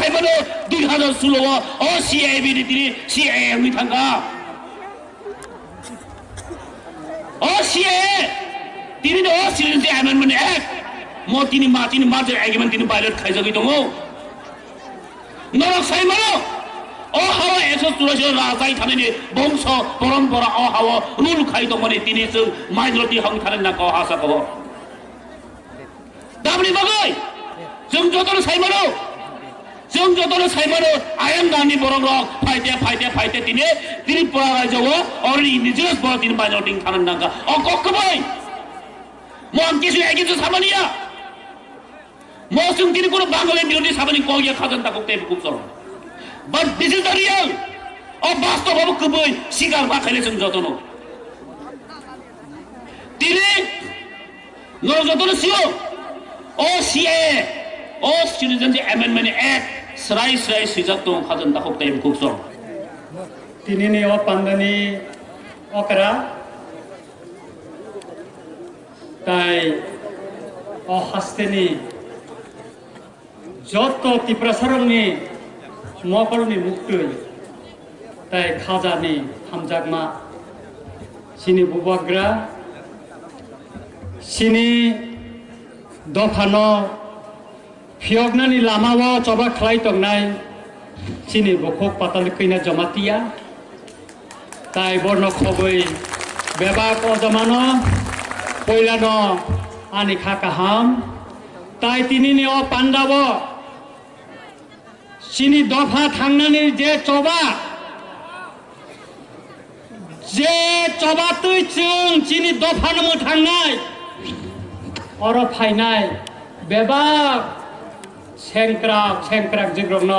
사이버로 2016 CAB들이 CAM이 탄가 CA तिनी cylinder amendment act म तिनी मात्र एग्रिमेन्ट तिनी बाहिर खाइसकेको दङ नरक साइमारो हावा 184 राजाइ थाने वंश परम्परा हावा रुल खाइ दङ भने तिनी चाहिँ माइनोरिटी हङ थाने नाको आशाको दामनि बगै जों जतन साइमारो आयन गान्धी बरं रक फाइते तिनी परागाय जावो अलरेडी इन्डिजिनियस बर तिनी माइनोरिटी थाने नाका कक्कबै म किसी एगिन सामानिया म जों तिनी कुनै बांगले बिरोधी सामानि कगिया खाजन्ताको टेप कुप्छ but this is the real वास्तव अब कबै सिगार बाखैले जों जतन तिनी न जतन सियो सीए सिटिजनशिप एमेन्डमेन्ट एक्ट सराय सिजक दं खाजन्ताको टेप कुप्छ तिनी ने पान्दनी अकरा তাই হাস্তেনি যত তীব্রসারংনি মকলনি মুক্তই তাই খাজানি হামজাগমা সিনি বুবাগ্রা সিনি দফানো ফিয়গনানি লামাও চবা খাই তংনাই সিনি বখক পাতালি কইনা জমাতিয়া তাই বর্ণ খবই বেবাক অজমানো পয়লানো আনি খাকাহাম তাই তিনি নে পান্ডাব সিনি দফা থাংনানি যে চবা তুই চুং চিনি দফা নমু থাংনাই অর ফাইনাই বেবাক সেংক্রাক জিগ্রগ্ন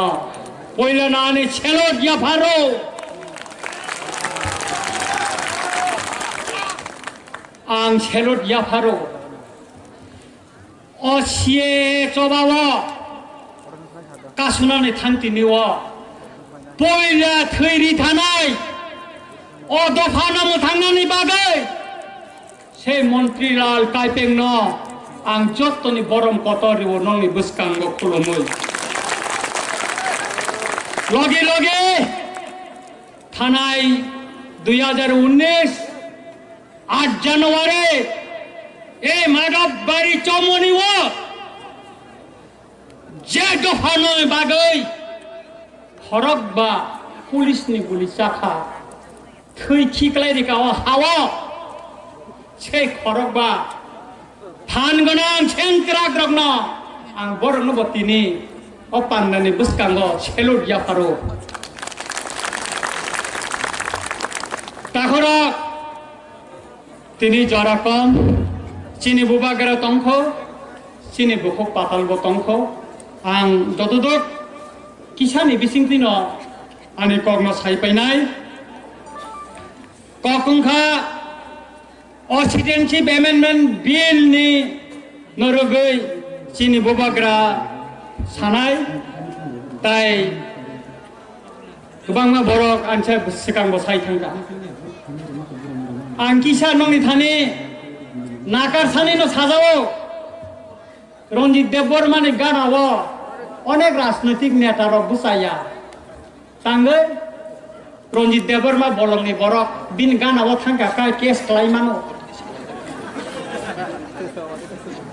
পয়লানো আনি ছেলত ইয়াফারো आं सेलुट याफारो सीए चबाव कासुनानै थांतिनिव पयला थैरि थानाय दफा नामो थांनानै बागै से मन्त्रीलाल काइपेंन आं जत्तनि बरम कतरिव नंनि बुसकांग खुलुमै लगे थानाय 2019 8 জানুয়ারি এই মাধব বাড়ি চমনি যে দফানো বাগৈ ফরক বা পুলিশনি গুলি চাখা থৈ খিকলাই দিকা হাওয়া সেই ফরক বা ফান গনাং সেংক্রাক রগ্ন আং বরং বতিনি অপান্দানি বুসকাঙ্গ সেলুট ইয়াফারো তাহরক তিনি জরাকম চিনি বুবাগের তংখ চিনি বুকুক পাতালব তংখ আং যতদক কিসানি বিসিংতিন আনি কগ্ন সাইপাইনাই ককুংখা সিটিজেনশিপ এমেন্ডমেন্ট বিল नि नरगै চিনি বুবাগ্রা সানাই তাই गोबांमा बरक आनसे सिगांबो साइथांगा आंकिसा नंनि थानि नाकार सानिनो साजाओ रंजित देबबर्मानि गानाव अनेक राजनैतिक नेता रक बुसाया तांगै रंजित देबबर्मा बलंनि बरक बिन गानाव थांगा काय केस खालायमानो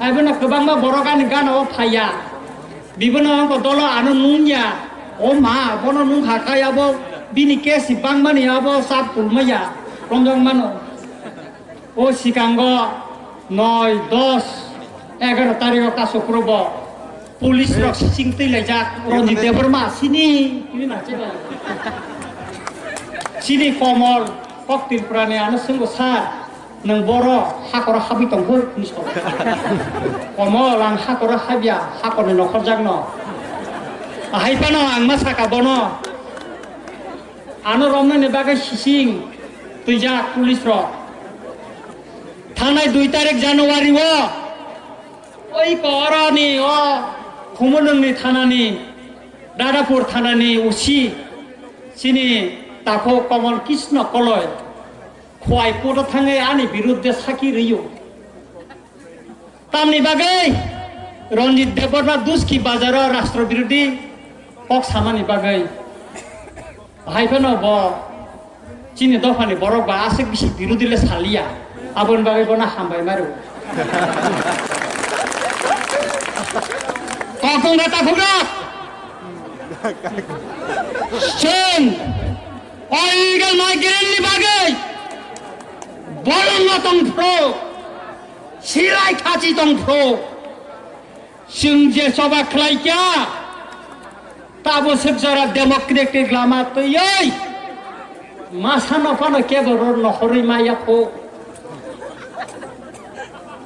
आइबोना गोबांमा बरकानि गानाव फाया बिबोनो आंखौ दल आनो नुया ओ मा बनो नुं खाखायाबो बिनि केस बांमानियाबो साब पुलमैया रंजं मानो ओ सिगांग 9, 10, 11 तारिख कासुक्रब पुलिस रक सिंगतै लायजाक रंजित देबबर्मा सिनि कमल कक्तिल प्राणी आनो संगो सार नों बर' हाखर हाबि दंहो कमल आं हाखर हाबिया हाखरनि नखर जागन हाइपानो आं मा साकाबनो आनो रमनानि बागै सिसिं तुइजा पुलिस र थानाय 2 तारिख जानुवारि ओइ करनि खुमुलुंनि थानानि दादापुर थानानि उसी सिनि ताखो कमल कृष्ण कलय खवाय कोर्ट थाङै आनि बिरुद्धे साखि रैयो तामनि बागै रंजित देबबर्मा दुस्की बाजार राष्ट्र विरोधी kok sama ni bagai hai pano bo cini dofani borok ba asik bisi biru dile salia abon bagai bona hambai maru kokong kata kuda sen illegal migrant ni bagai bolong tong pro silai khachi tong pro singje soba khlai kya tabo sebjara democratic lama to yai masa no pano ke goror no hori maya ko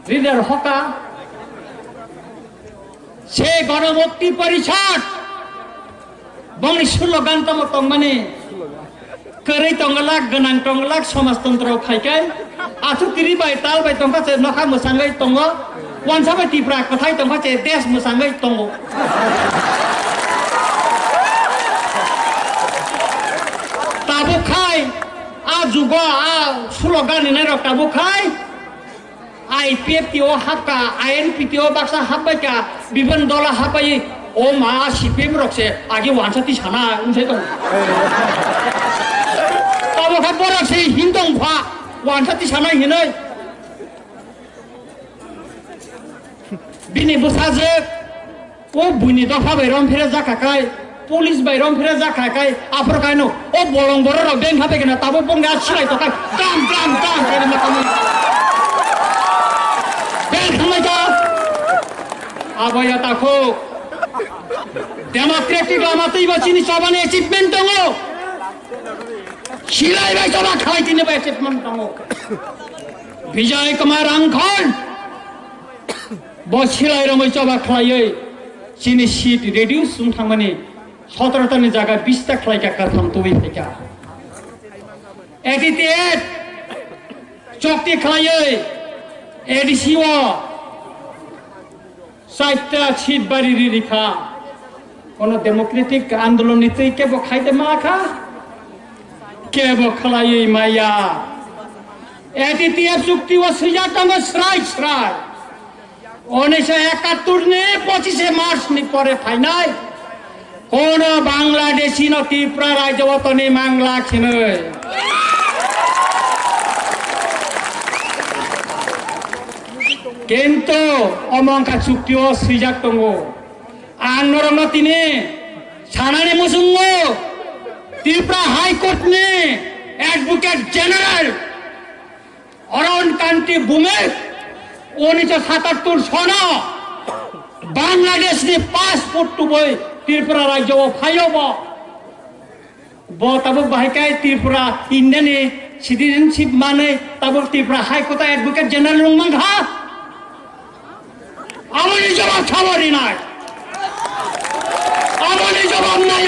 leader hoka se গণমুক্তি পরিষদ বংনি slogan তম মানে করেই তংলাক গনাং তংলাক সমাজতন্ত্র খাইকাই আথু তিরি by তাল by তংকা say নখা মোসাঙ্গৈ তঙ্গ ওয়ানসা by Tipra কথাই তংকা সে দেশ মোসাঙ্গৈ তঙ্গ তাবু খাই আ যুগ আ স্লোগান এনে রক তাবু খাই IPFTO hapka INPTO baksa hapka bibin dola hapai o ma CPM rokse agi wansati sana unsai tong tabo khaborak sei hindong pha wansati sana hinai bini busaje o buni dofa bairom phire jakakai police বাইরম ফিরে যা খাই আফর কাইনো ও বলং বড় বেং হাতে কিনা তাবো পঙ্গা ছিলাই তো কাম কাম কাম করে না কাম abaya tako democratic lama tu iba sini coba ni achievement tongo silai bai coba khalai tini bai achievement tongo Vijay Kumar Angkhon bo silai ramai coba khalai sini seat reduce sum thamani 17 ta ni jaga 20 ta khalai ka kartham tu bai pheka 88 chokti khalai ADC wa সাইটটা ছিট বাড়ি রিখা কোন Democratic আন্দোলন নিতে কেব খাইতে মাখা কেব খালাই মাইয়া এটিটিএফ চুক্তি ও সিজাতঙ্গ শ্রাই শ্রাই 1971 নে 25 মার্চ নি পরে ফাইনাল কোন বাংলাদেশি ন ত্রিপুরা রাজ্য অতনি মাংলা ছিনে কিন্তু অমংকা চুক্তিও সিজাক দঙ্গো আংনরং তিনি সানানি মুসুঙ্গ ত্রিপুরা হাইকোর্ট নি অ্যাডভোকেট জেনারেল অরুণ কান্তি বুমে 1977 সনা বাংলাদেশ নি পাসপোর্ট টুবই ত্রিপুরা রাজ্য ফাইব ব তাবক বাহিকায় ত্রিপুরা ইন্ডিয়ানি সিটিজেনশিপ মানে তাবক ত্রিপুরা হাইকোর্ট অ্যাডভোকেট জেনারেল রংমাংহা আমনি জবাব খাবারই নাই আমনি জবাব নাই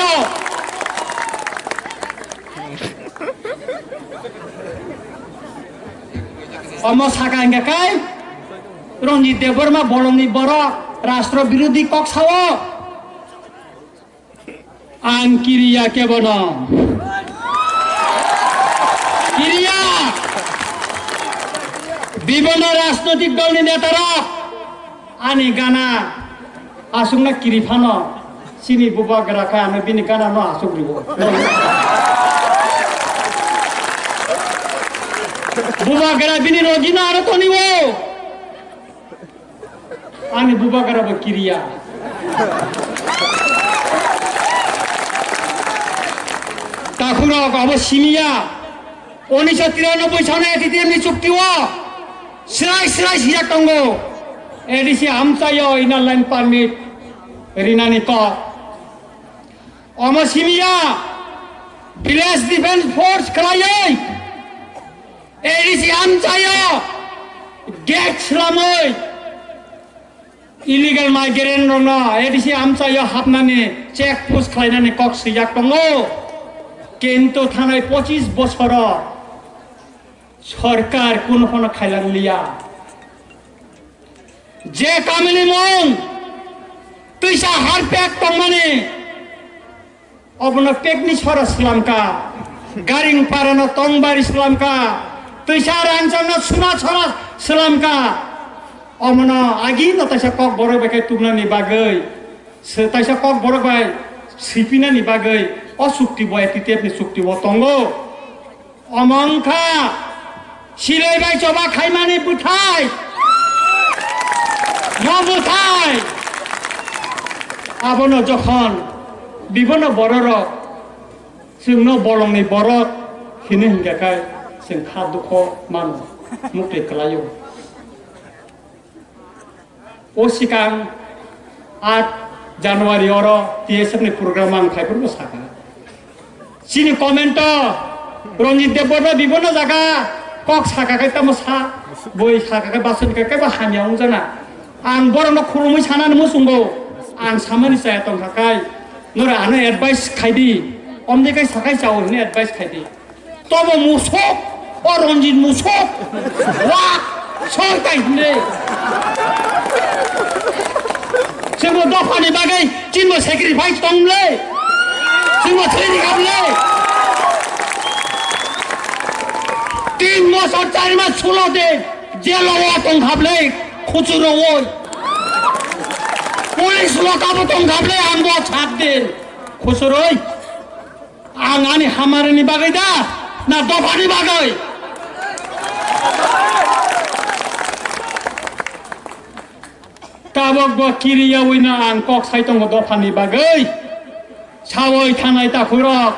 অমো সাকাঙ্গাকাই রঞ্জিত দেববর্মা বলংনি বড় রাষ্ট্র বিরোধী কক সাও আং কিরিয়া কেবন কিরিয়া বিভিন্ন রাজনৈতিক দলনি নেতারা ani gana asungna kiri phano sini buba geraka ame bini gana no asuk ribo buba gera bini rogina aro toni wo ani buba gera bo kiriya takura abo simia 1993 sane TTM ni chukti wo sirai sirai sirak tongo ADC amsayo ina line permit rinani ko omosimia village defense force klayai ADC amsayo gate slamoi illegal migrant rona ADC amsayo hapnani check post khlainani kok sijak tongo kintu thanai 25 বছর সরকার কোনো কোনো খাইলান লিয়া যে কামিনী মন তুইসা হার pack তমানে অবন টেকনি সর ইসলাম কা গারিং পারানো তংবার ইসলাম কা তুইসা রাঞ্চন সুনা ছরা ইসলাম কা অমন আগি ন তাইসা কক বড় বেকে তুমনা নি বাগৈ তাইসা কক বড় বাই सिपिनानि बागै असुक्ति बय तितेपनि सुक्ति ब तंगो अमंखा सिलायबाय जबा खायमानि बुथाय न बुथाय आबनो जखन बिबनो बरर जोंनो बलंनि बर हिनो हिंगाखाय जों खा दुख मानो मुक्ति खालायो ओ सिगां 8 जानुवारि और TSF नि प्रोग्राम आं खायफोरबो साखा सिनि कमेन्ट रंजित देवबर्मा बिबनो जागा कक साखाखाय तमसा बय साखाखाय बासनखाय बा हामियाव जाना आं बरनो खुलुमै सानानै मुसुंगौ आं सामानि साया तंखाखाय नोरा आनो एडभाइस खायदि अमनिखाय साखाय जाव हिनो एडभाइस खायदि तबो मुसक ओ रंजित मुसक वा सयताय हिने जोंबो दफानि बागै जोंबो सेक्रिफाइस दंलै जोंबो थैनि गाबलै 3 বছর 4 মাস 16 দিন জেলাও दंखाबलै खुचुरावै पुलिस लकाबो दंखाबलै आंबो 7 दिन खुचुरै आं आंनि हामारिनि बागै दा ना दफानि बागै ताबकबो किरियावैनो आं कक साइतंगो दफानि बागै सावै थानाय ताखुरक